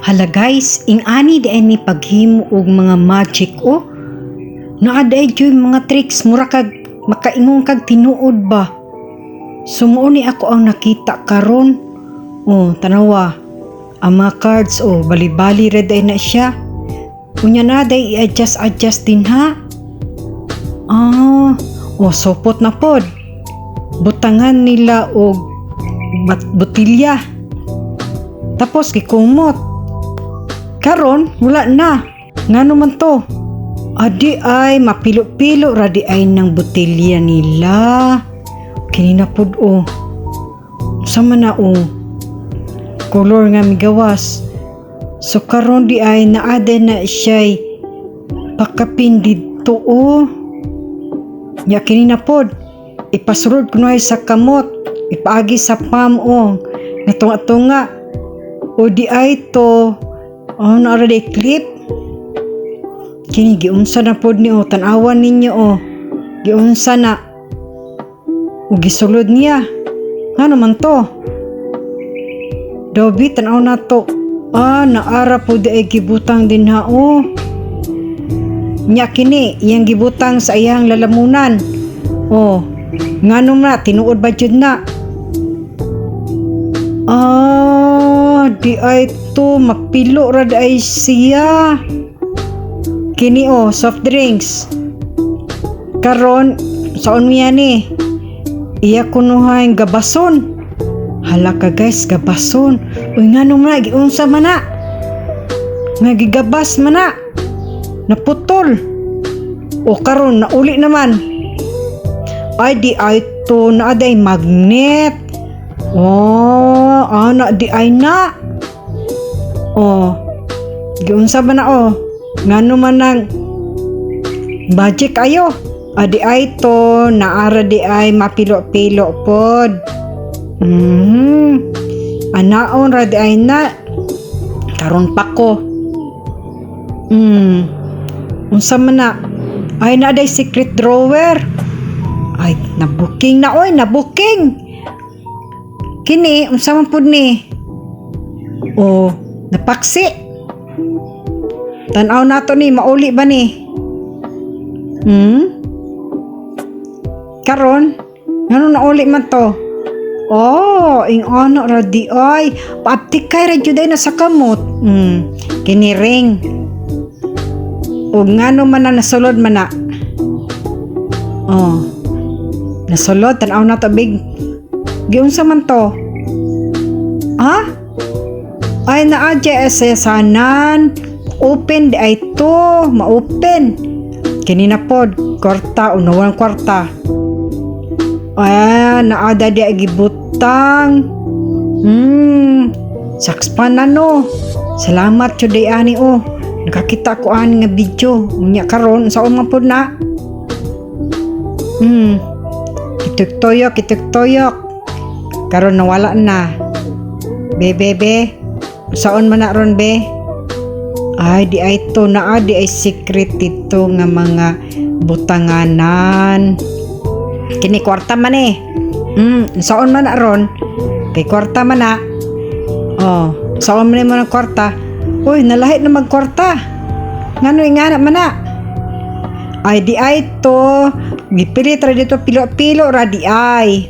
Hala guys, ing-ani di ay ni paghimo og mga magic Naaday jud mga tricks mura kag makaingon kag tinuod ba. Sumuo ni ako ang nakita karon. Tanawa. Ang mga cards bali-bali red ay na siya. Unya na day i-adjust din ha. Sopot na pod. Butangan nila og botilya. Tapos gikumot. Karon wala na. Ngano man to? Adi ay mapilo-pilo radi ay ng botilya nila. Kini na pod sama na color nga migawas. So karon di ay naade na siya'y pakapin dito Nya kini na pod ipasurod kuno sa kamot, ipaagi sa palm natunga-tunga. Di ay to naara day clip. Kini giunsa na pod ni tan-awan ninyo giunsa na. Gisulod niya. Ngano man to? Dobi tan-aw na to. Naara po di ay gibutang din ha Nya kini iyang gibutang sa iyang lalamunan. Ngano na tinuod ba jud na? Di ay to mapilo ra ay siya. Kini soft drinks. Karon saon miya ni? Iya kunuhay gabason. Hala ka guys, gabason. Ngano man giunsa man na? Nga gigabas man na. Naputol. Karon nauli naman. Ay di ay to naaday magnet. Na di ay na. Giunsa man na ngano man nang magic ayo. Adi ay to naara di ay mapilo-pilo pod. Anaon ra di ay na. Karon pa ko. Unsa man na? Ay na day secret drawer. Ay nabuking na nabuking. Kini unsa man pud ni? Napaksi. Tan-aw nato ni mauli ba ni? Karon ngano nauli man to? Ing-ano ra di ay paaptikay ra jud ay na sa kamot. Kini ring. Ngano man na nasulod man na? Nasulod tan-aw na to big. Giunsa man to? Ay naadya sanan. Open di ay to, ma-open. Kini na pod, kwarta, unawang kwarta. Naada di ay gibutang. Saks pa na no. Salamat jud day ani nakakita ko ani nga video. Unya karon sa man pod na. Kituk-toyok. Karon nawala na. Be. Saon man na ron be? Ay di ay to na di ay secret ito nga mga butanganan. Kini kwarta man saon man na ron? Kay kwarta man na. Saon man mo ng kwarta? Nalahi na magkwarta. Ngano ingana man na? Ay di ay to gipilit ra dito pilo-pilo ra di ay.